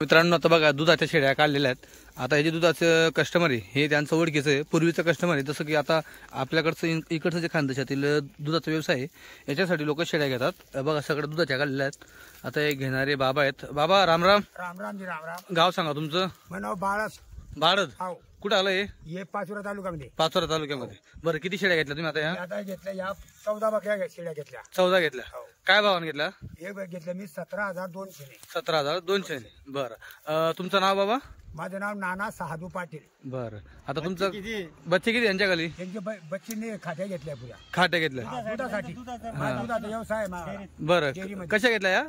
मित्रांनो आता बघा दुधाच्या शेळ्या काढलेल्या आहेत। आता हे जे दुधाचं कस्टमर आहे हे त्यांचं ओळखीचं आहे, पूर्वीचं कस्टमर आहे। जसं की आता आपल्याकडचं इकडचं जे खानदेशातील दुधाचा व्यवसाय आहे याच्यासाठी लोक शेळ्या घेतात। बघा सगळं दुधाच्या काढलेल्या आहेत। आता हे घेणारे बाबा आहेत। बाबा राम राम। राम राम जी राम राम। गाव सांगा तुमचं? नाव बाळद। बाळद कुठं आलं हे पाचोरा तालुक्यामध्ये। पाचोरा तालुक्यामध्ये। बरं किती शेळ्या घेतल्या तुम्ही आता? आता घेतल्या या 14 बकऱ्या शेळ्या घेतल्या। 14 घेतल्या। काय भावाने घेतल्या? हे घेतलं मी 17,200 ने। 17,200 ने। बरं तुमचं नाव बाबा? माझं नाव नाना साधू पाटील। बरं आता तुमचं बच्चे किती यांच्या खाली? त्यांचे बच्चीने खाट्या घेतल्या पुऱ्या। खाट्या घेतल्या दुधासाठी। दुधाचा व्यवसाय आहे। बरं कशा घेतल्या या?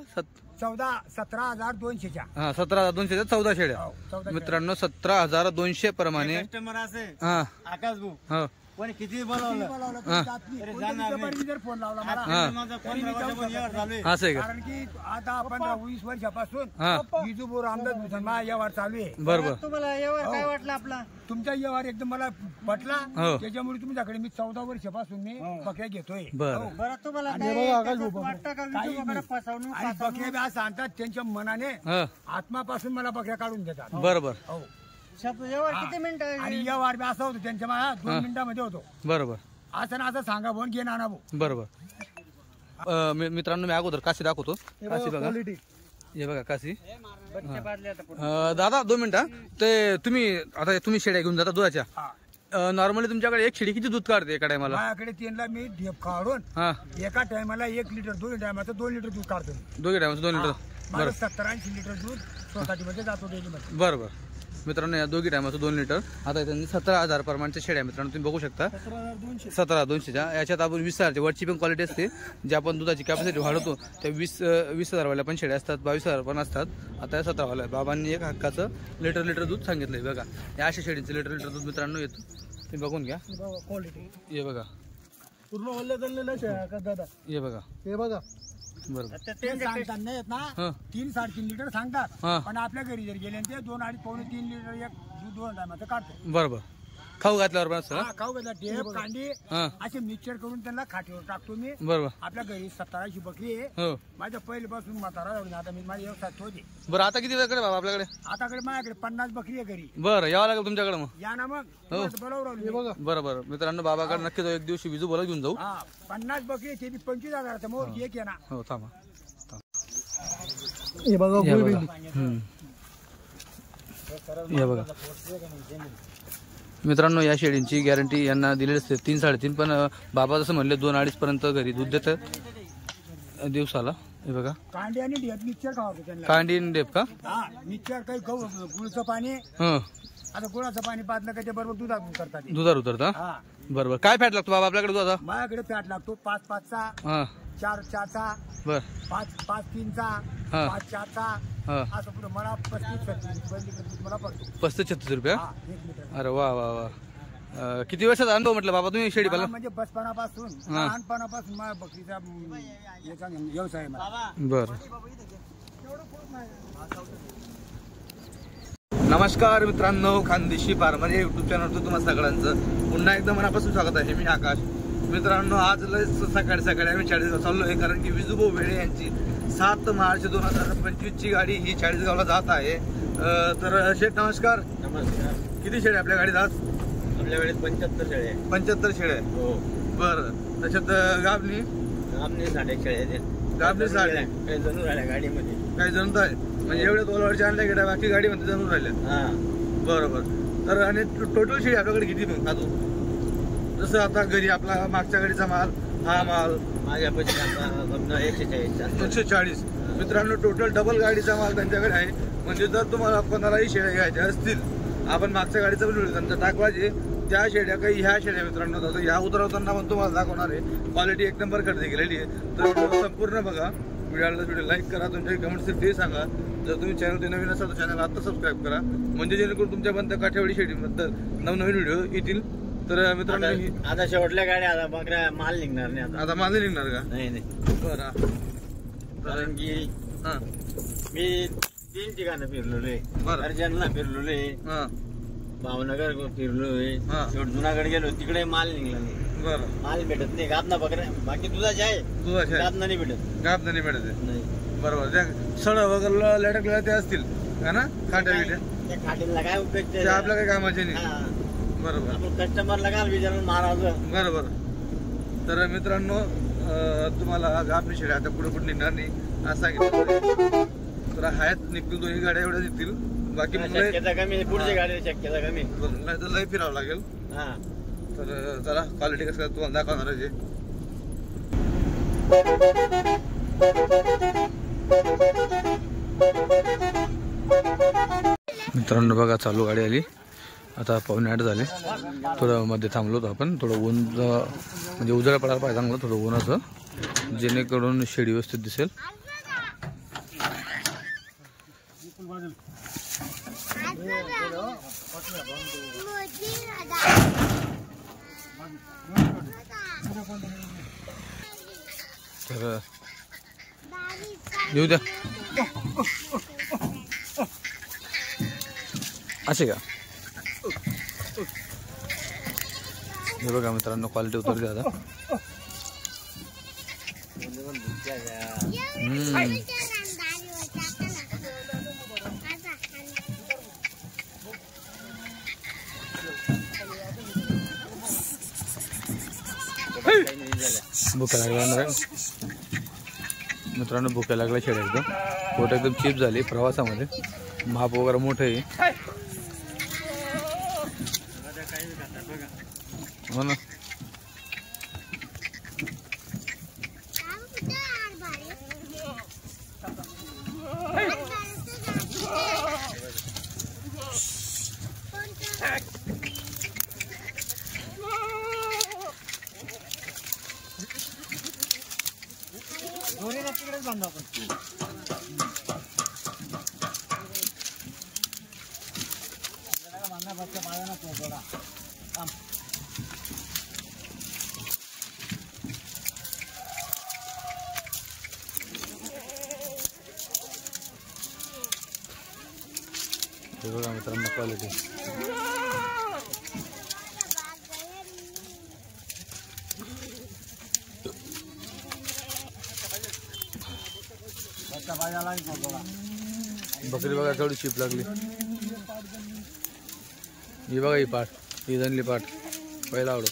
17,200 च्या। हा 17,200 14 शेळ्या। मित्रांनो 17,200 प्रमाणे हा आकाश भाऊ हो पण किती बोलावलं जर फोन लावला मला असं आहे का? कारण की आता 15-20 वर्षापासून विजू रामदास भूषण मा व्यवहार चालू आहे। बरोबर। तुम्हाला व्यवहार काय वाटला आपला? तुमचा व्यवहार एकदम मला पटला, त्याच्यामुळे तुमच्याकडे मी 14 वर्षापासून मी बकऱ्या घेतोय। बरं तुम्हाला बकऱ्या बी असं आणतात त्यांच्या मनाने आत्मापासून मला बकऱ्या काढून देतात। बरोबर। किती मिनिटं? आणि व्यवहार बी असा होतो त्यांच्या मा 2 मिनिटांमध्ये होतो। बरोबर। असं ना असं सांगा बोन घे ना भाऊ। बरोबर। मित्रांनो मी अगोदर काशी दाखवतो। काशी बघा, हे बघा काशी। दादा 2 मिनिटं। ते तुम्ही शेळ्या घेऊन जाता दुधाच्या। नॉर्मली तुमच्याकडे एक शेळी किती दूध काढते एका टायमाला? माझ्याकडे त्यांना मी ढेप काढून एका टायमाला 1 लिटर, 2 टायमाचं 2 लिटर दूध काढतो। 2 टायमाचं 2 लिटर? बरं। 70-80 लिटर दूध सोसायटीमध्ये जातो डेलीमध्ये। बरोबर। मित्रांनो या दोघी टायमाचं 2 लिटर। आता त्यांनी 17,000 प्रमाणच्या शेळ्या मित्रांनो तुम्ही बघू शकता। 17,200च्या। याच्यात आपण 20,000ची वरची पण क्वालिटी असते, जे आपण दुधाची कॅपॅसिटी वाढवतो त्या 20,000 वाल्या पण शेळ्या असतात, 22,000 पण असतात। आता 17 वाल्या बाबांनी एक हक्काचं लिटर दूध सांगितलंय बघा। या अशा शेळींचं लिटर दूध मित्रांनो येतो, तुम्ही बघून घ्या क्वालिटी। हे बघा पूर्ण ओले चाललेल्या शेळ्या का दादा? हे बघा, हे बघा। बरोबर। ते सांगतात नाही येत ना 3-3.5 लिटर सांगतात, पण आपल्या घरी जर गेले ते 2-2.5-3 लिटर एक दूध 2 टायमाचं काढतो। बरोबर। खाऊ घातल्यावर पण असं खाऊ घातला ढेप कांडी असे मिक्सर करून त्यांना खाटीवर टाकतो मी। बरोबर। आपल्या घरी 17ची बकरी आहे माझ्या पहिल्यापासून म्हातारा झाली, आता मी माझ्या व्यवसायात होते। बरं आता किती वेळकडे बाबा आपल्याकडे? आताकडे माझ्याकडे 50 बकरी आहे घरी। बरं यावं लागेल तुमच्याकडे मग? या ना मग बरोबर। बरोबर। मित्रांनो बाबाकडे नक्की जाऊ, एक दिवशी विजू बोला घेऊन जाऊ। 50 बकरी आहे, ते 25,000 मोर एक आहे ना। हो थांबा। हे बघा हे बघा मित्रांनो या शेळींची गॅरंटी यांना दिलेली असते 3-3.5, पण बाबा जसं म्हणले 2-2.5 पर्यंत घरी दूध देतात दिवसाला। हे बघा कांडी आणि ढेप मिक्सर खावतो त्यांना। कांडी आणि ढेप का? मिक्सर काही गुळचं पाणी। आता गुळाचं पाणी पाजलं का ते बरोबर दुधात उतरतात। दुधात उतरता? बरोबर। काय फॅट लागतो बाबा आपल्याकडे दुधाचा? माझ्याकडे फॅट लागतो 5-5चा, 4-4चा, 5-5-3चा, 5-4चा, असं पुढे मला 35-36 मला पडतो। 35-36 रुपये? अरे वा वा वा। किती वर्षाचा अनुभव म्हटलं बाबा तुम्ही शेळी पालन? म्हणजे बचपनापासून लहानपणापासून माझ्या बकरीचा व्यवसाय आहे। बर। नमस्कार मित्रांनो, खानदेशी फार्मर या युट्यूब चॅनलवर तुम्हा सगळ्यांचं पुन्हा एकदा मनापासून स्वागत आहे। मी आकाश। मित्रांनो आज सकाळी आम्ही चाळीसगाव चाललो आहे, कारण की विजूभाऊ वेळे यांची 7 मार्च 2025 ची गाडी ही चाळीसगावला जात आहे। तर शेठ नमस्कार। नमस्कार। किती शेळ्या आपल्या गाडीत आज? आपल्या गाडीत 75 शेळ्या आहे। 75 शेळ्या? हो। बरं। त्याच्यात गाबणी 60 शेळ्या आहेत। गाबणी 60? काही जणू राहिल्या गाडीमध्ये, काही जणू आहे म्हणजे एवढ्या तोलावरच्या आणल्या गेल्या, बाकी गाडीमध्ये जणू राहिल्या? बरोबर। तर आणि टोटल शेळी आपल्याकडे किती मग खातो? जसं आता घरी आपला मागच्या गाडीचा माल, हा माल माझ्या पैसे 140। मित्रांनो टोटल डबल गाडीचा माल त्यांच्याकडे आहे। म्हणजे जर तुम्हाला कोणालाही शेळ्या घ्यायच्या असतील, आपण मागच्या गाडीचा पण त्यांचा टाकवायचे त्या शेळ्या काही ह्या शेळ्या मित्रांनो जातो। ह्या उतरवताना पण तुम्हाला दाखवणार आहे, क्वालिटी एक नंबर खरेदी केलेली आहे। तर संपूर्ण बघा व्हिडिओ लाईक करा, तुमच्या कमेंट्स ते सांगा। जर तुम्ही चॅनल नवीन असाल तर चॅनल आता सबस्क्राईब करा, म्हणजे जेणेकरून तुमच्यापर्यंत काठेवाडी शेळीबद्दल नवनवीन व्हिडिओ येतील। तर मित्रांनो आता शेवटल्या गाड्या आता बकऱ्या माल निघणार नाही। आता माल निघणार का? नाही। बरं। कारण की मी 3 ठिकाणं फिरलेलो आहे। अर्जनला फिरलेलो आहे, भावनगर फिरलोय, जुनागड गेलो, तिकडे माल निघला नाही। बरं। माल भेटत नाही। गाबना बकऱ्या बाकी दुधाचे आहे, गाबना नाही भेटत। गाबना नाही भेटत? नाही। बरोबर। सड वगैरे लटकलेल्या ते असतील का ना खाट्या बिट्या त्या खाटीला काय उपयोग ते आपल्या काही कामाचे नाही. हा. बरोबर आपण कस्टमरला काय विचारून मारायचं. बरोबर. तर मित्रांनो तुम्हाला आपली शेळ्या आता पुढे पुढे निघणार नाही असं सांगितलं. तर आहेत निघतील दोन्ही गाड्या एवढ्या निघतील. बाकी मग शक्यता कमी पुढची गाडी शक्यता कमी नाही तर लय फिरावं लागेल. हा. तर चला क्वालिटी कसं तुम्हाला दाखवणार आहे. मित्रांनो बघा चालू गाडी आली. आता 7:45 झाले. थोडं मध्ये थांबलो होतो आपण. थोडं ऊन म्हणजे उजाळा पडायला पाहिजे चांगलं थोडं ऊनाचं जेणेकरून शेडी व्यवस्थित दिसेल. तर येऊ द्या असे का. हे बघा मित्रांनो क्वालिटी उतरली आता. भुका लागला मित्रांनो भुका लागला शेड एकदम पोट एकदम चीप झाली प्रवासामध्ये. माप वगैरे मोठं आहे हो ना. तिकडेच बांधू आपण. बच्चा पाळा ना थोडा काम. हे बघा मित्रांनो क्वालिटी. बकरी बघा केवढी चिप लागली. ही बघा ही पाठ ही धनली पाठ पहिला आवडत.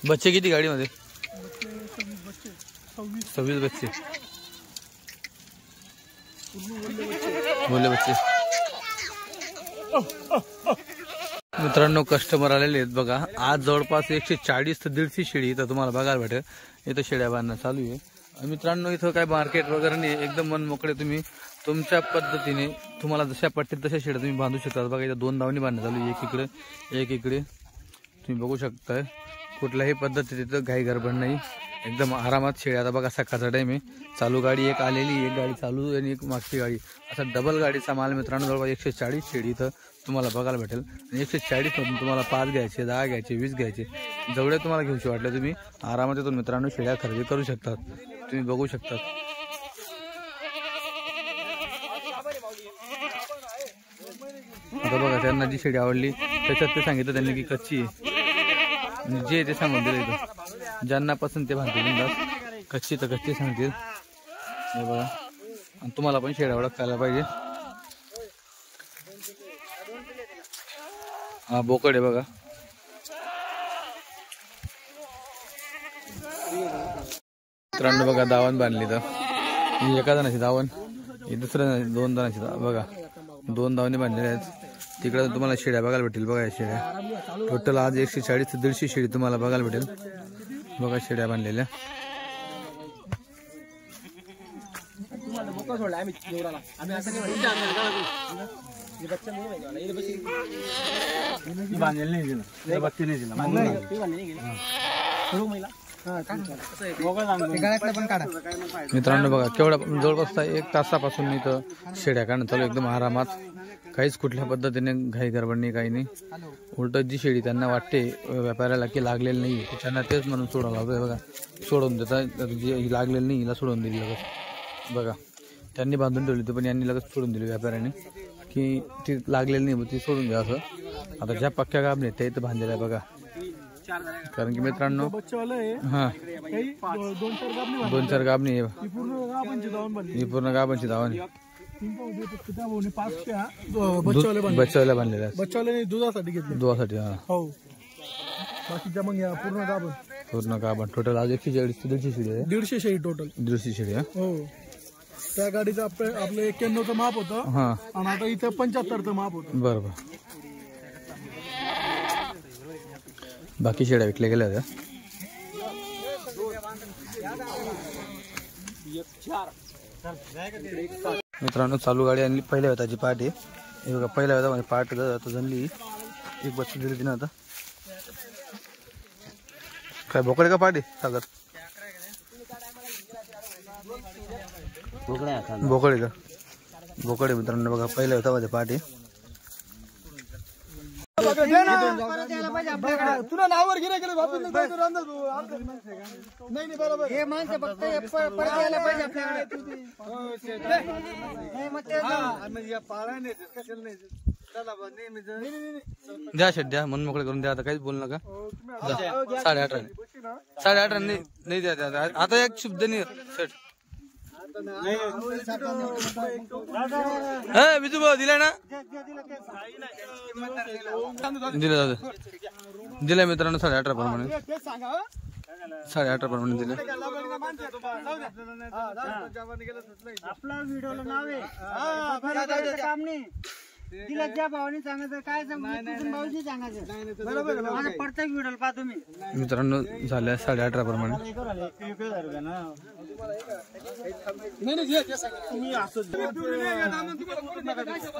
बच्चे किती गाडीमध्ये 26 बच्चे बोलले बच्चे. मित्रांनो कस्टमर आलेले आहेत बघा. आज जवळपास 140 ते 150 शेळी इथं तुम्हाला बघायला भेटेल. इथं शेळ्या बांधणं चालू आहे. मित्रांनो इथं काय मार्केट वगैरे नाही एकदम मन मोकळे तुम्ही तुमच्या पद्धतीने तुम्हाला जशा पटतील तशा शेळ्या तुम्ही बांधू शकता. बघा इथं 2 दावणी बांधणं चालू आहे. एक इकडे एक इकडे तुम्ही बघू शकताय. कुठल्याही पद्धतीत इथं घाई गडबड नाही एकदम आरामात शेळ्या. आता बघा सकाळचा टाइम आहे. चालू गाडी एक आलेली एक गाडी चालू आणि एक मागची गाडी असा डबल गाडीचा माल मित्रांनो जवळपास 140 शेळी इथं तुम्हाला बघायला भेटेल. 140 मधून तुम्हाला 5 घ्यायचे 10 घ्यायचे 20 घ्यायचे जेवढे तुम्हाला घेऊशी वाटले तुम्ही आरामात येथून मित्रांनो शेळ्या खरेदी करू शकतात. तुम्ही बघू शकतात. आता बघा त्यांना जी शेळी आवडली त्याच्यात ते सांगितलं त्यांनी की कच्ची आहे. जे ते सांगून दिले इथं ज्यांना पसंत ते बांधतील बिंदास. कच्ची तर कच्ची सांगतील. हे बघा आणि तुम्हाला पण शेळ्या ओळखायला पाहिजे. हा बोकड आहे बघा. मित्रांनो बघा दावण बांधली तर ही एका जणाची दावण ही दुसऱ्या 2 जणांची बघा 2 दावणी बांधलेल्या आहेत. तिकडे तुम्हाला शेळ्या बघायला भेटेल. बघा या शेळ्या टोटल आज 140 ते 150 शेळी तुम्हाला बघायला भेटेल. बघा शेळ्या बांधलेल्या. मित्रांनो बघा केवढा जवळपास 1 तासापासून इथं शेळ्या काढणं चालू एकदम आरामात. काहीच कुठल्या पद्धतीने घाई गडबड नाही काही नाही. उलट जी शेळी त्यांना वाटते व्यापाऱ्याला की लागलेली नाही त्यांना तेच म्हणून सोडून लावतोय. बघा सोडून देतात. जी लागलेली नाही हिला सोडून दिली लगेच. बघा त्यांनी बांधून ठेवली होती पण यांनी लगेच सोडून दिली व्यापाऱ्याने की ती लागलेली नाही ती सोडून द्या असं. आता ज्या पक्क्या गाबने त्या इथं बांधलेल्या आहे बघा कारण की मित्रांनो हा 2-4 गाबणी आहे. ही पूर्ण गाबांची धावणी बच्चावाल्या बांधलेल्या बच्चावाल्याने दुधासाठी घेतले. दुधासाठी. हा हो बाकीच्या मग या पूर्ण गाभण टोटल आज 140-150 शिडी आहे. 150 शेळी टोटल. 150 शिडी. हो त्या गाडीचं आपलं 91चं माप होतं. हा आणि आता इथं 75चं माप होतं. बरोबर. बाकी शेड्या विकल्या गेल्या होत्या. मित्रांनो चालू गाडी आणली पहिल्या वेताची पार्ट आहे. हे बघा पहिल्या वेता म्हणजे पार्ट आता जनली एक बच्ची दिली तिने. आता काय बोकडे का पार्ट आहे सागर? बोकडे का? बोकडे मित्रांनो बघा पहिल्या वेता मध्ये पार्ट आहे. तुला नावावर गिरे गेले नाही बरोबर. हे माणसं फक्त द्या शेट द्या मन मोकळे करून द्या. आता काहीच बोल नका. 8.5 नाही द्या. आता एक शब्द नाही सेट. बिजू भाऊ दिलाय ना? दिलाय मित्रांनो 18.5 प्रमाणे. 18.5 प्रमाणे दिले. आपला व्हिडिओला नाव आहे काम नाही. तिला ज्या भावाने सांगायचं काय भाऊजी सांगायचं बरोबर. प्रत्येक व्हिडिओला पाहतो मी. मित्रांनो झाल्या 18.5 प्रमाणे.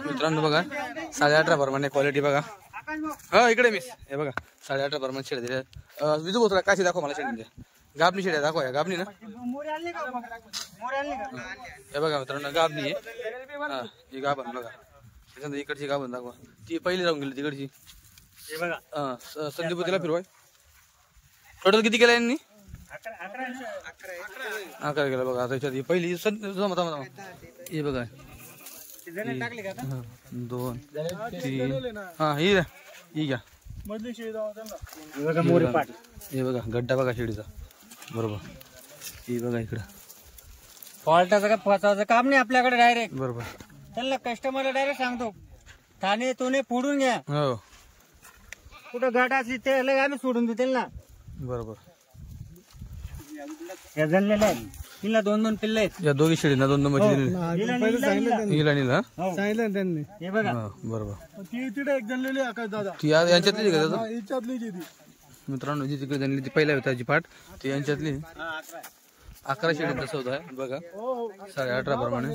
मित्रांनो बघा 18.5 प्रमाणे क्वालिटी बघा. हा इकडे मिस हे बघा 18.5 प्रमाणे शेड दिले. विजू बोलतो काशी दाखव मला शेड. गाबणी शेड दाखव. या गाबणी ना हे बघा मित्रांनो गाबणी आहे. हा ही गाभण बघा. त्याच्यानंतर इकडची गाभण दाखवा. ती पहिली राहून गेली तिकडची. संदीप तिला फिरवाय. टोटल किती केलं यांनी? 11 केलं बघा. त्याच्यात ही पहिली हे बघा 2 3 हा ही घ्या. हे बघा गड्डा बघा शेडीचा बरोबर. ही बघा इकडं फॉल्टाचं काय पोचायचं काम नाही आपल्याकडे. डायरेक्ट बरोबर त्यांना कस्टमरला डायरेक्ट सांगतो ठाणे तोने फोडून घ्या. हो कुठं गाठ असली ते आम्ही सोडून देऊ त्यांना. बरोबर. या जणलेलं आहे तिला 2-2 पिल्ले आहेत. या दोघी शेळींना 2-2 म्हशी दिली. हिला नीला सांगितलं त्यांनी. हे बघा बरोबर. ती तिथे एक जणलेली आकाश दादा ती यांच्यातली का? हिच्यातली ती मित्रांनो जी तिकडे जनली ती पहिल्या वेताची पाठ ती यांच्यातली 11 शेळींचा सौदा आहे बघा. 18.5 प्रमाणे.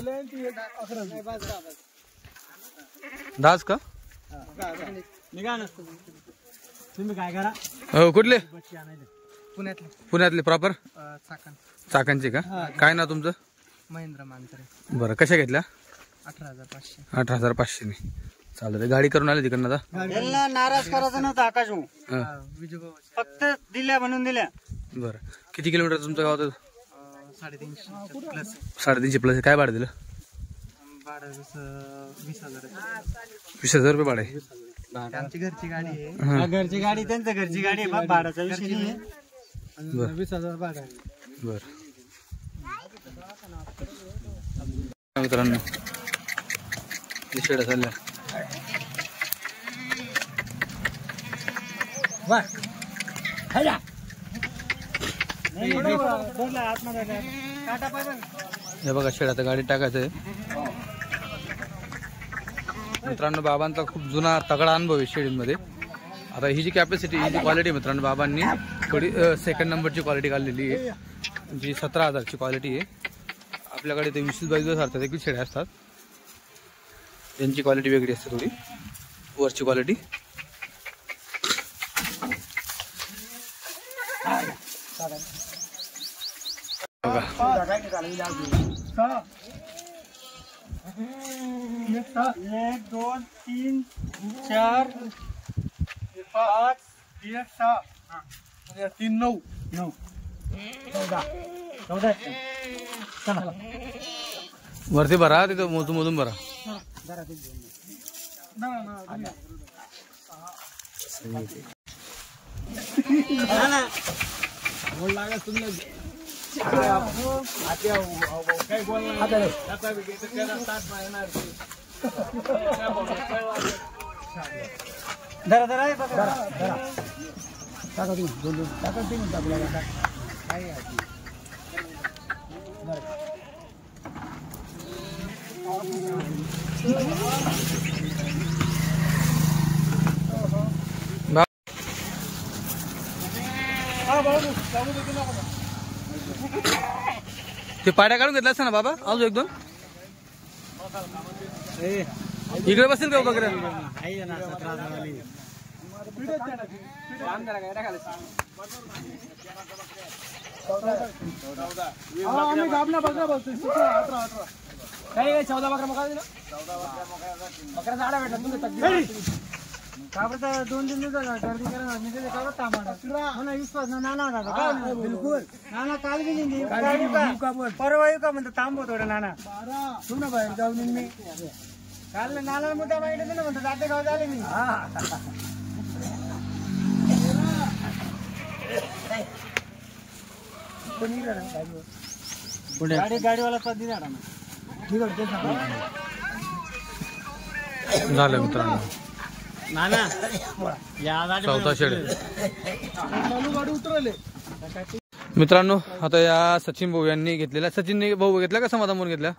10 का? निघा ना तुम्ही काय करा. हो कुठले? पुण्यातले प्रॉपर चाकणचे का? काय नाव तुमचं? महेंद्र मानकरे. बरं कशा घेतल्या? 18,500. 18,500 ने चालतं. गाडी करून आली तिकडनं आता. त्यांना नाराज करायचं नव्हतं आकाश भाऊ. फक्त दिल्या म्हणून दिल्या. बरं किती किलोमीटर तुमचं गाव? 350 प्लस. काय भाडं दिलं? भाडं 20,000. 20,000 रुपये भाडं आहे. आमची घरची गाडी आहे. घरची गाडी त्यांच्या घरची गाडी आहे. भाड्याचा विषय नाही आहे. 20,000 भाडं आहे. बरं मित्रांनो शेड्या चालल्या. हे बघा शेड्या तर गाडी टाकायचं आहे. मित्रांनो बाबांचा खूप जुना तगडा अनुभव आहे शेडीमध्ये. आता ही जी कॅपॅसिटी ही जी क्वालिटी मित्रांनो बाबांनी थोडी सेकंड नंबरची क्वालिटी काढलेली आहे जी 17,000ची क्वालिटी आहे. आपल्याकडे ते 20-22 दिवस देखील शेड्या असतात. त्यांची क्वालिटी वेगळी असते थोडी वरची क्वालिटी. बघा 1 2 3 4 5 1 6 3 9 9 14 चला वरती भरा तिथं मधून भरा. धरा धरा हे बघा. टाका तुम्ही दोन टाका तुम्ही आपल्याला काय ते पाड्या काढून घेतला असता ना बाबा अजून एक दोन इकडे बसेल का बघ दोन दिन गर्दी करा विश्वास नाना होता बिलकुल नाना काल गेली परवा येऊ का म्हणतो थांबव थोडं नाना तू ना बाहेर जाऊन मी काल नाना मोठा माहिती ना म्हणतो जाते गाव झाले मी गाडीवाला पद्धती झालं मित्रांनो चौथा शेड मित्रांनो. आता या सचिन भाऊ यांनी घेतलेला सचिन भाऊ घेतला का समाधान म्हणून घेतला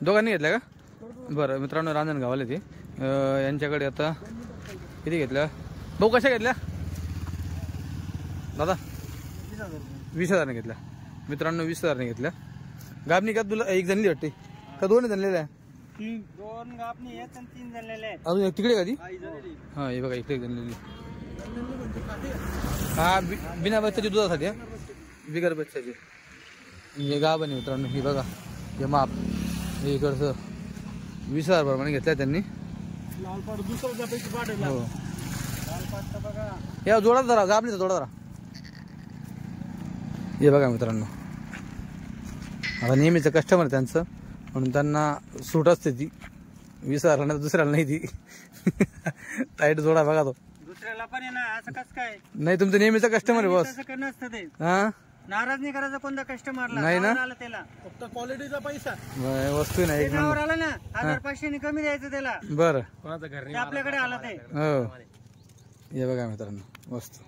दोघांनी घेतला का बरं मित्रांनो रांजणगावाला ते यांच्याकडे आता किती घेतल्या भाऊ कशा घेतल्या दादा 20,000 घेतल्या मित्रांनो 20,000 घेतल्या गाबणी का तुला एक जणली वाटते का दोन जणलेल्या दोन गापणी आहेत आणि 3 जणलेले आहेत अजून तिकडे कधी हा हे बघा इकडे जणलेली हा बिना बच्चाची दुधासाठी बिगर बच्चाची हे गाभ आहे मित्रांनो हे बघा हे माप हे इकडचं 20,000 प्रमाणे घेतल्या त्यांनी हो या जोडा जरा गाबणीचा जोडा जरा हे बघा मित्रांनो आता नेहमीचं कस्टमर त्यांचं म्हणून त्यांना सूट असते ती 20,000 नाही दुसऱ्याला नाही ती टाईट जोडा बघा तो दुसऱ्याला पण आहे ना असं कसं काय नाही तुमचं नेहमीचा कस्टमर आहे बॉस तसं करणं असतं ते हा नाराज नाही करायचं कोणता कस्टमरला नाही ना आलं त्याला फक्त क्वालिटीचा पैसा वस्तू नाही एक नंबर आला ना 1,500 कमी द्यायचं त्याला बरं ते आपल्याकडे आलं ते हो हे बघा मित्रांनो वस्तू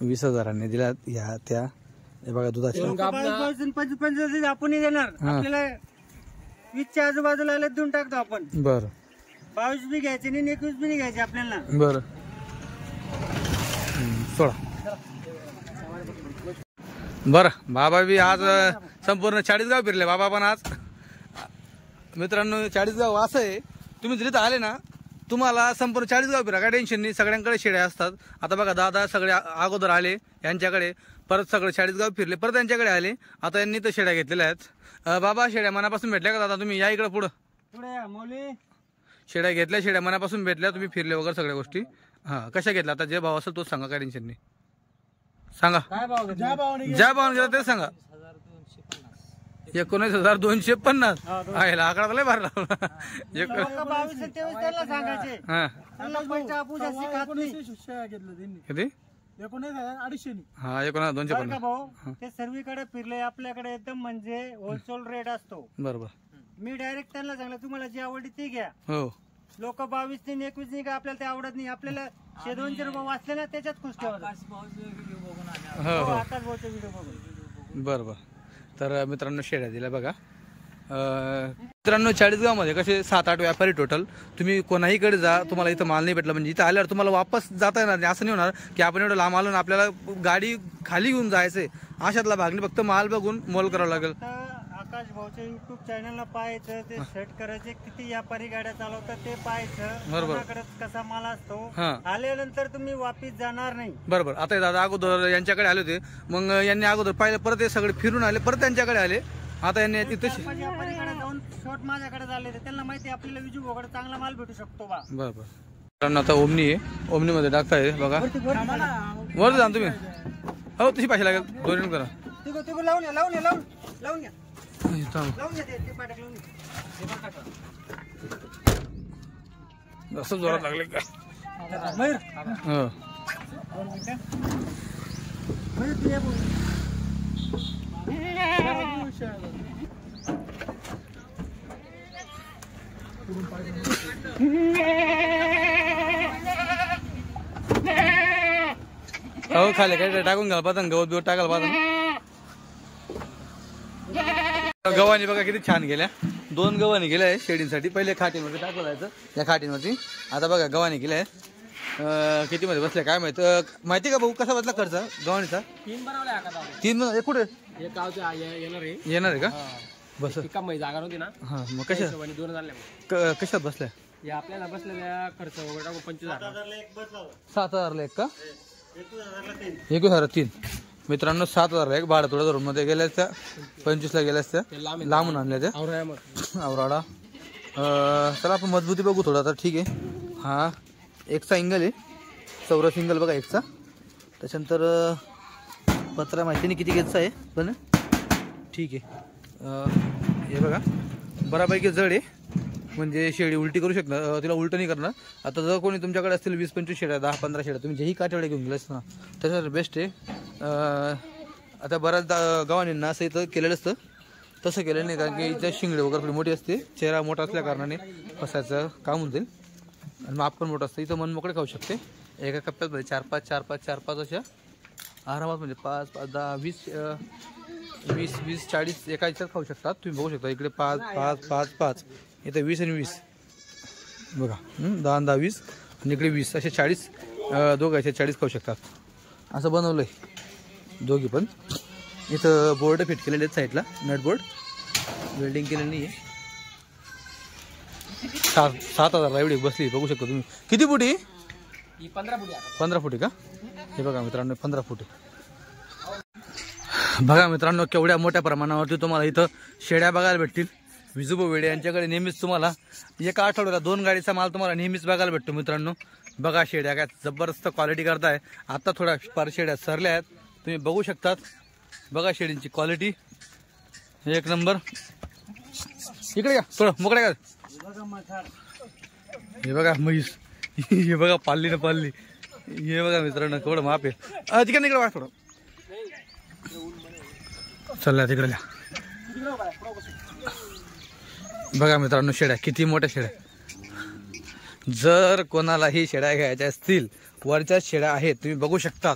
20,000 दिल्या ह्या त्या हे बघा दुधाच्या 25 आपण देणार आपल्याला 20च्या आजूबाजूला आले देऊन टाकतो आपण बरं 22 बी घ्यायचे नाही 21 बी नाही घ्यायचे आपल्याला बरं सोडा बरं बाबा बी आज संपूर्ण 40 गाव फिरले बाबा पण आज मित्रांनो 40 गाव असं आहे तुम्ही जरी आले ना तुम्हाला संपूर्ण 40 गाव फिरा काय टेन्शन नाही सगळ्यांकडे शेड्या असतात आता बघा दादा सगळे अगोदर आले यांच्याकडे परत सगळे 40 गाव फिरले परत यांच्याकडे आले आता यांनी तर शेड्या घेतलेल्या आहेत बाबा शेड्या मनापासून भेटल्या का दादा तुम्ही या इकडे पुढे शेड्या घेतल्या शेड्या मनापासून भेटल्या तुम्ही फिरले वगैरे सगळ्या गोष्टी हा कशा घेतल्या आता जे भाव असेल तोच सांगा काय टेन्शन नाही सांगा ज्या भावाने घेतला तेच सांगा 19,250 आहे आकडा लय भरला किती 19,250 हा 19,250 ते सर्वीकडे फिरले आपल्याकडे एकदम म्हणजे होलसेल रेट असतो बरोबर मी डायरेक्ट त्यांना सांगलं तुम्हाला जी आवडली ती घ्या हो लोक 22 ने 21 ने का आपल्याला ते आवडत नाही आपल्याला 100-200 रुपये वाचले ना त्याच्यात खुश ठेवा बरोबर तर मित्रांनो शेड्या दिल्या बघा मित्रांनो 40 गावामध्ये कसे 7-8 व्यापारी टोटल तुम्ही कोणाहीकडे जा तुम्हाला इथं माल नाही भेटला म्हणजे इथं आल्यावर तुम्हाला वापस जाता येणार नाही असं नाही होणार की आपण एवढं लांब आलो ना आपल्याला गाडी खाली घेऊन जायचंय अशातला भाग नाही फक्त माल बघून मोल करावं लागेल आकाश भाऊच्या युट्यूब चॅनलला पाहायचं ते सेट करायचे किती व्यापारी गाड्या चालवतात ते पाहायचं बरोबर कसा माल असतो आल्यानंतर तुम्ही वापिस जाणार नाही बरोबर आता दादा अगोदर यांच्याकडे आले होते मग यांनी अगोदर पाहिलं परत ते सगळे फिरून आले परत त्यांच्याकडे आले आता यांनी तिथे व्यापारीकडे जाऊन शॉट माझ्याकडे झाले त्यांना माहिती आपल्याला विजू भाऊकडे चांगला माल भेटू शकतो बा बरोबर आता ओमनी आहे ओमनी मध्ये टाकताय बघा वर जा तुम्ही हो तशी पाहिजे लागेल दोन करा लावून घ्या असं जोरात लागले का हो खाले काय टाकून घाल पाहता गवत बिवत टाकायला पाहता. गव्हाणी बघा किती छान गेल्या. 2 गव्हाणी गेल्या आहे शेडींसाठी. पहिले खाटींवरती टाकलं जायचं या खाटींवरती. आता बघा गव्हाणी गेल्या आहे. किती मध्ये बसल्या काय माहिती का भाऊ कसा बसला खर्च गव्हाणीचा? 3 बनवल्या का? 3 कुठे एक गावचे येणार आहे का? बस कमी जागा नव्हती ना. हा मग कशा 2 झाल्या. कशात बसल्या? या आपल्याला बसलेल्या खर्च वगैरे 25,000. 7,000ला एक का? 21,003. मित्रांनो 7,000ला एक. भाडं थोडं धरून मध्ये गेल्या त्या 25ला गेल्या त्या लांबून आणल्या त्या औराडा. चला आपण मजबूती बघू थोडा आता. ठीक आहे. हा एकचा सिंगल आहे. चौरा सिंगल बघा एकचा. त्याच्यानंतर पत्रा माहिती नाही किती घेतचा आहे पण ठीक आहे. हे बघा बऱ्यापैकी जड आहे. म्हणजे शेळी उलटी करू शकणार. तिला उलट नाही करणार. आता जर कोणी तुमच्याकडे असतील 20-25 शेळ्या 10-15 शेळ्या तुम्ही जेही काठेवडे घेऊन गेलास ना त्याच्यावर बेस्ट आहे. आता बऱ्याचदा गव्हाणींना असं इथं केलेलं असतं. तसं केलं नाही कारण की इथं शिंगडे वगैरे थोडी मोठी असते. चेहरा मोठा असल्या कारणाने फसायचं काम होऊन जाईल. आणि माप पण मोठं असतं. इथं मन मोकळे खाऊ शकते. एका कप्प्यात 4-5 अशा आरामात म्हणजे 5-5, 10, 20, 40 एका याच्यात खाऊ शकतात. तुम्ही बघू शकता इकडे 5 इथं 20 आणि 20 बघा. 10, 20 आणि इकडे 20 असे 40 दोघं असे 40 खाऊ शकतात. असं बनवलं आहे दोघी पण. इथं बोर्ड फिट केलेले आहेत साईडला. नट बोर्ड वेल्डिंग केलेलं नाही आहे. 7,000ला एवढी बसली बघू शकता तुम्ही. किती फुटी? 15 फुटी का? हे बघा मित्रांनो 15 फुटी. बघा मित्रांनो केवढ्या मोठ्या प्रमाणावरती तुम्हाला इथं शेळ्या बघायला भेटतील. विजुबो वेडे यांच्याकडे नेहमीच तुम्हाला एका आठवड्याला 2 गाडीचा माल तुम्हाला नेहमीच बघायला भेटतो. मित्रांनो बघा शेळ्या काय जबरदस्त क्वालिटी करताय. आता थोड्या फार शेळ्या सरल्या आहेत तुम्ही बघू शकतात. बघा शेळींची क्वालिटी एक नंबर. इकडे का थोडं मोकळे का. हे बघा म्हैस. हे बघा पाल्ली ना पाल्ली. हे बघा मित्रांनो केवढं माप आहे. तिकडे इकडे बघा थोडं. चला तिकडे बघा मित्रांनो शेळ्या किती मोठ्या शेळ्या. जर कोणाला ही शेळ्या घ्यायच्या असतील वरच्या शेळ्या आहेत तुम्ही बघू शकता.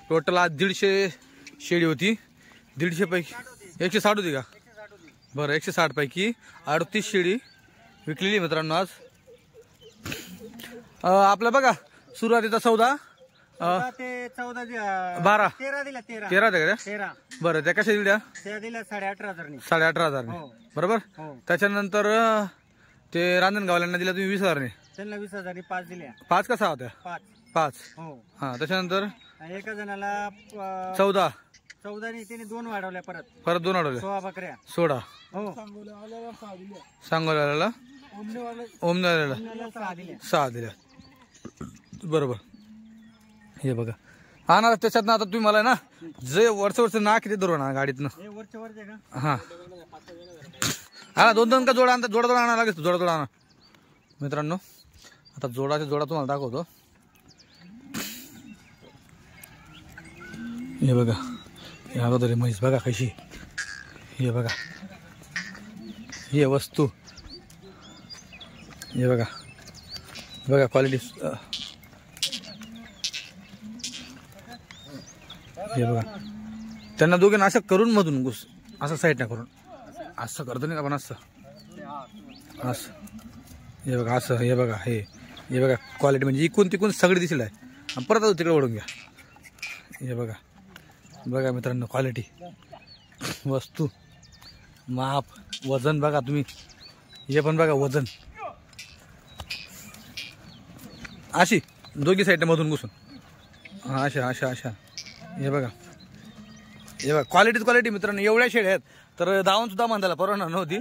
टोटल आज 150 शेळी होती. 150 पैकी 160 होती का? बरं 160 पैकी 38 शेळी विकलेली मित्रांनो आज. आपलं बघा सुरुवातीचा 14 ते 14 12 13 दिला. 13 का? 13 बरं त्या कशा दिल्या? त्या दिल्या 18,500. 18,500 बरोबर. त्याच्यानंतर ते रांजणगावल्यांना दिल्या तुम्ही 20,000 त्यांना 20,000 5 दिल्या. 5 कसा होत्या? 5 हो. हा त्याच्यानंतर एका जणाला 14 14 तिने 2 वाढवल्या. परत 2 वाढवल्या. 16 बकऱ्या. 16 हो. सांगोल्याला ओमनाल्याला 6 दिल्या बरोबर. हे बघा हा ना त्याच्यात ना आता तुम्ही मला ना जे वरचं ना किती धरू ना गाडीतनं. हा हा 2 का जोडा जोडा आणा लागेल. जोडा आणा मित्रांनो. आता जोडा तुम्हाला दाखवतो. हे बघा हे अगोदर म्हैस बघा कशी. हे बघा हे वस्तू. हे बघा बघा क्वालिटी. हे बघा त्यांना दोघांना असं करून मधून घुस असं साईडनं करून असं करतो नाही का पण असं हे बघा असं. हे बघा हे बघा क्वालिटी म्हणजे इकून तिकून सगळी दिसलं आहे. परत तिकडे ओढून घ्या. हे बघा बघा मित्रांनो क्वालिटी वस्तू माप वजन बघा तुम्ही. हे पण बघा वजन अशी दोघी साईडने मधून घुसून हा अशा. हे बघा क्वालिटी मित्रांनो. एवढ्या शेळ्या आहेत तर दावून सुद्धा मांदायला परवाना नव्हती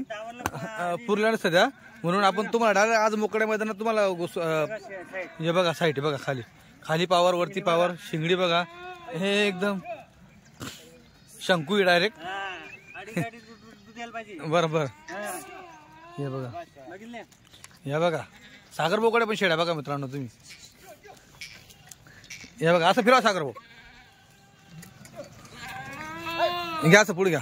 पुरल्या सध्या म्हणून आपण तुम्हाला डायरेक्ट आज मोकळ्या मैदानात तुम्हाला हे बघा साईड बघा खाली पावर वरती पावर शिंगडी बघा. हे एकदम शंकू डायरेक्ट बरोबर. हे बघा सागर बोकडे पण शेळ्या बघा मित्रांनो तुम्ही. हे बघा असं फिरवा सागर भाऊ, घ्या असं पुढे घ्या.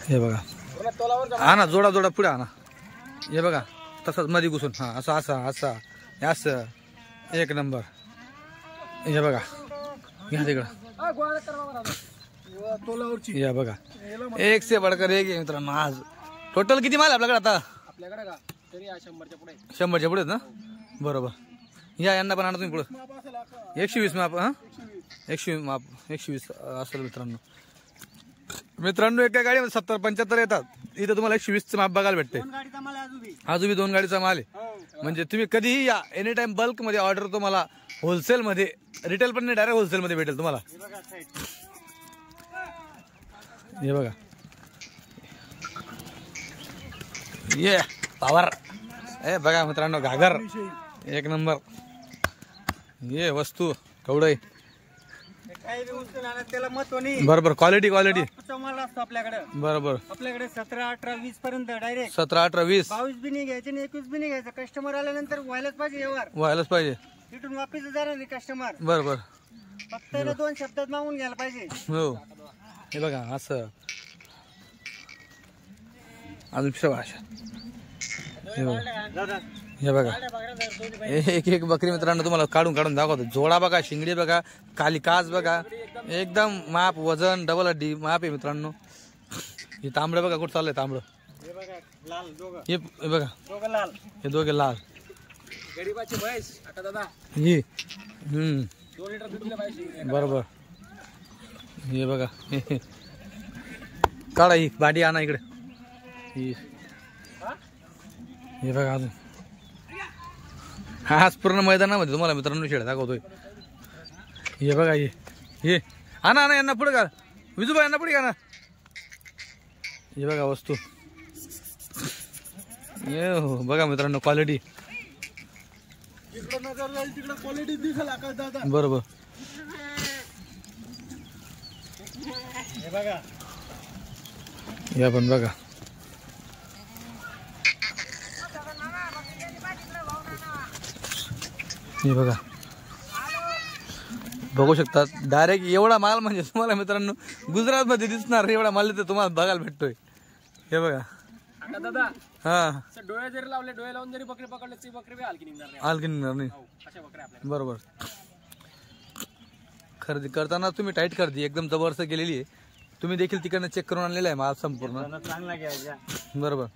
हे बघा हा ना, जोडा जोडा पुढे आणा. हे बघा तसंच मध्ये घुसून, हा असं असं असं असं, एक नंबर. हे बघा घ्या तिकडं. या बघा एक से बडकर एक आहे मित्रांनो. आज टोटल किती माल आपल्याकडे आता? आपल्याकडे का तरी 100च्या पुढे. 100च्या पुढे ना, बरोबर. या यांना पण आणा तुम्ही पुढे. 120 माप, हा 120 माप, 120 असेल मित्रांनो. मित्रांनो एका गाडीमध्ये 70-75 येतात. इथं तुम्हाला 120चं माप बघायला भेटते. आजूबी 2 गाडीचा माल आहे. म्हणजे तुम्ही कधीही या, एनी टाइम बल्क मध्ये ऑर्डर तुम्हाला होलसेल मध्ये, रिटेल पण नाही, डायरेक्ट होलसेल मध्ये भेटेल तुम्हाला. हे बघा ये पावर. ए बघा मित्रांनो घागर एक नंबर. ये वस्तू कवडे त्याला महत्व नाही. बरोबर, क्वालिटी क्वालिटी माल असतो आपल्याकडे. बरोबर. आपल्याकडे 17, 18, 20 पर्यंत डायरेक्ट. 17, 18, 20 22 बी नाही घ्यायचे आणि 21 बी नाही घ्यायचं. कस्टमर आल्यानंतर व्हायलाच पाहिजे व्यवहार. व्हायलाच पाहिजे. तिथून वापस जाणार नाही कस्टमर. बरोबर. फक्त 2 शब्दात मागून घ्यायला पाहिजे. हो हे बघा असं. अजून भाषा हे बघा एक एक बकरी मित्रांनो तुम्हाला काढून काढून दाखवतो. जोडा बघा, शिंगडी बघा, काली काच बघा, एकदम माप, वजन डबल हड्डी माप आहे मित्रांनो. हे तांबडं बघा कुठं चाललंय तांबडं. हे बघा हे दोघे लाल. ही बरोबर. हे बघा काढा ही बाटी आणा इकडे. हे बघा अजून आज पूर्ण मैदानामध्ये तुम्हाला मित्रांनो शेड दाखवतोय. हे बघा हे आणा आणा यांना पुढे का, विजूबा यांना पुढे का ना. हे बघा वस्तू. ये हो बघा मित्रांनो क्वालिटी. बरोबर. या पण बघा हे बघा बघू शकता. डायरेक्ट एवढा माल म्हणजे तुम्हाला मित्रांनो गुजरात मध्ये दिसणार एवढा माल तर तुम्हाला बघायला भेटतोय. हे बघा दादा हा डोळे जरी लावले, डोळे लावून जरी बकरी पकडले ती बकरी बी हलकी निघणार नाही. हलकी निघणार नाही. अशा बकऱ्या आपल्याकडे. बरोबर. खरेदी करताना तुम्ही टाईट खरेदी एकदम जबरदस्त केलेली आहे. तुम्ही देखील तिकडनं चेक करून आणलेला आहे माल संपूर्ण. चांगला घ्यायचा. बरोबर.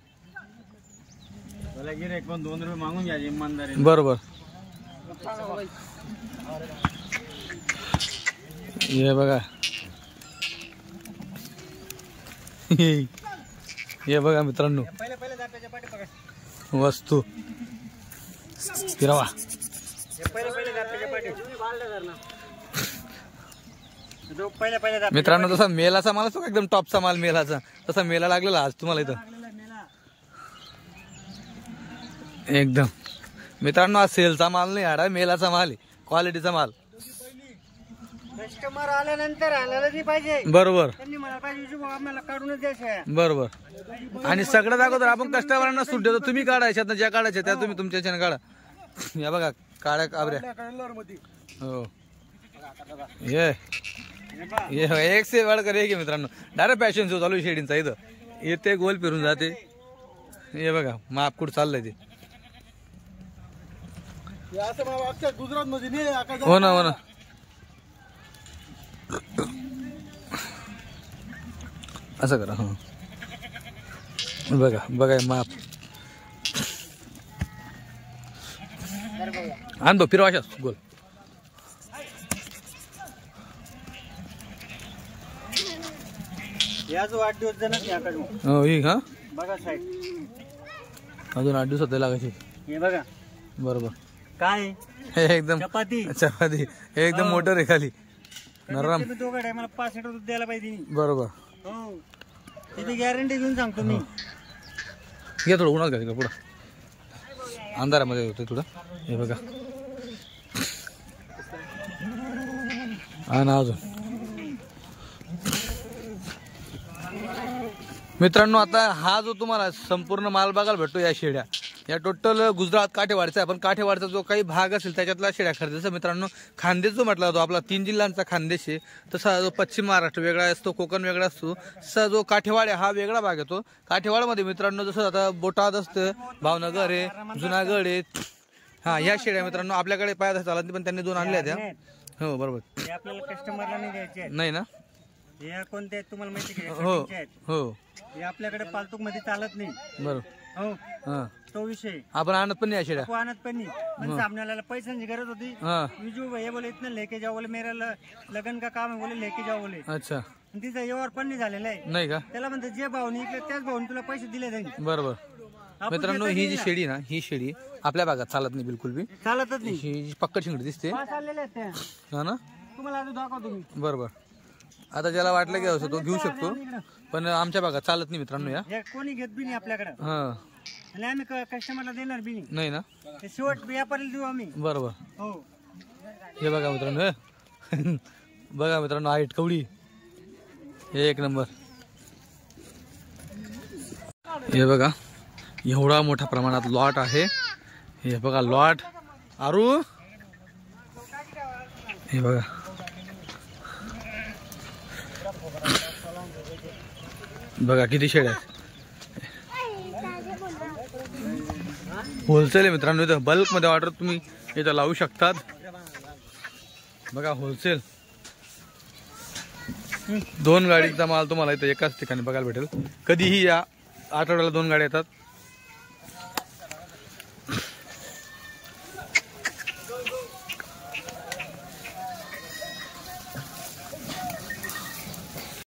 मला गिऱ्हाईक पण 2 रुपये मागून घ्यायचे इमानदारी. बरोबर. हे बघा हे बघा मित्रांनो वस्तू फिरवा. मित्रांनो तसा मेलाचा माल असतो एकदम टॉपचा माल मेलाचा, तसा मेला लागलेला आज तुम्हाला इथं एकदम. मित्रांनो आज सेलचा माल नाही, आडा मेलाचा माल आहे, क्वालिटीचा माल. कस्टमर आल्यानंतर आल्याला नाही पाहिजे. बरोबर. त्यांनी मला पाहिजे आम्हाला काढूनच द्यायचं. बरोबर. आणि सगळं दाखवतो आपण कस्टमरांना सूट देतो. तुम्ही काढायच्यात ना, ज्या काढायच्या त्या तुम्ही तुमच्या ह्याच्यानं काढा. या बघा काळ्या काबऱ्या. हो ये एक से वाढ एक मित्रांनो. डायरेक्ट पॅशन शो चालू शेडींचा इथं. येते गोल फिरून जाते. हे बघा माप कुठं चाललंय ते. गुजरात मध्ये. हो ना हो ना. असं करा. हा बघा बघा माप. आण बघ फिरवा अशाच गोल. याच 8 दिवस जनच याकडून. हो ही हा बघा साईड अजून 8 दिवसात लागायची. हे बघा. बरोबर. काय हे एकदम चपाती चपाती एकदम मोटर आहे खाली नरम. दोघं टायमाला 5 लिटर दूध द्यायला पाहिजे. बरोबर. हो त्याची गॅरंटी घेऊन सांगतो मी. घे थोडं उन्हात घ्या पुढं अंधारामध्ये होते थोडं. हे बघा हा ना. अजून मित्रांनो आता हा जो तुम्हाला संपूर्ण माल बघायला भेटतो या शेड्या, या टोटल गुजरात काठेवाडचा आहे. पण काठेवाडचा जो काही भाग असेल त्याच्यातला शेळ्या खरेदी. जसं मित्रांनो खानदेश जो म्हटला जातो आपला 3 जिल्ह्यांचा खानदेश आहे, तसा जो पश्चिम महाराष्ट्र वेगळा असतो, कोकण वेगळा असतो, तसा जो काठेवाड आहे हा वेगळा भाग येतो. काठेवाडमध्ये मित्रांनो जसं आता बोटाद असतं, भावनगर आहे, जुनागड आहे, हा ह्या शेळ्या मित्रांनो आपल्याकडे पायात चालत नाही, पण त्यांनी 2 आणल्या त्या. हो बरोबर. हे आपल्याला कस्टमरला नाही द्यायचे आहेत. नाही ना. हे कोणते आहेत तुम्हाला माहिती आहे हो का? हो हे आपल्याकडे पालतूक मध्ये चालत नाही. बरोबर. हो हा तो विषय आपण आणत पण नाही या शेळ्या. को आणत पण नाही. पण सामने पैसांची गरज होती. हा विजू भैया बोले इतना लेके जाओ, बोले मेरा लगन का काम है, बोले लेके जाओ बोले. अच्छा आणि तिचा व्यवहार पण नाही झालेला आहे. नाही का. त्याला म्हणते जे भाव निघले त्याच भावाने तुला पैसे दिले जाईल. बरोबर. मित्रांनो ही जी शेळी ना, ही शेळी आपल्या भागात चालत नाही बिलकुल बी. चालतच नाही. ही जी पक्कड शिंगडी दिसते चाललेले आहेत त्या. हा ना. तुम्हाला अजून दाखवतो मी. बरोबर. आता ज्याला वाटलं घ्यावं तो घेऊ शकतो, पण आमच्या भागात चालत नाही मित्रांनो या. हे कोणी घेत बी नाही आपल्याकडे. हा आणि आम्ही कस्टमरला देणार बी नाही. नाही ना. ते शेवट व्यापारीला देऊ आम्ही. बरोबर. हो हे बघा मित्रांनो, बघा मित्रांनो हाईट कवडी एक नंबर. हे बघा एवढा मोठ्या प्रमाणात लॉट आहे. हे बघा लॉट आरू. हे बघा बघा किती शेळ्या आहेत. होलसेल आहे मित्रांनो. इथं बल्क मध्ये ऑर्डर तुम्ही इथं लावू शकतात. बघा होलसेल 2 गाडीचा माल तुम्हाला इथं एकाच ठिकाणी बघायला भेटेल. कधीही या आठवड्याला 2 गाड्या येतात.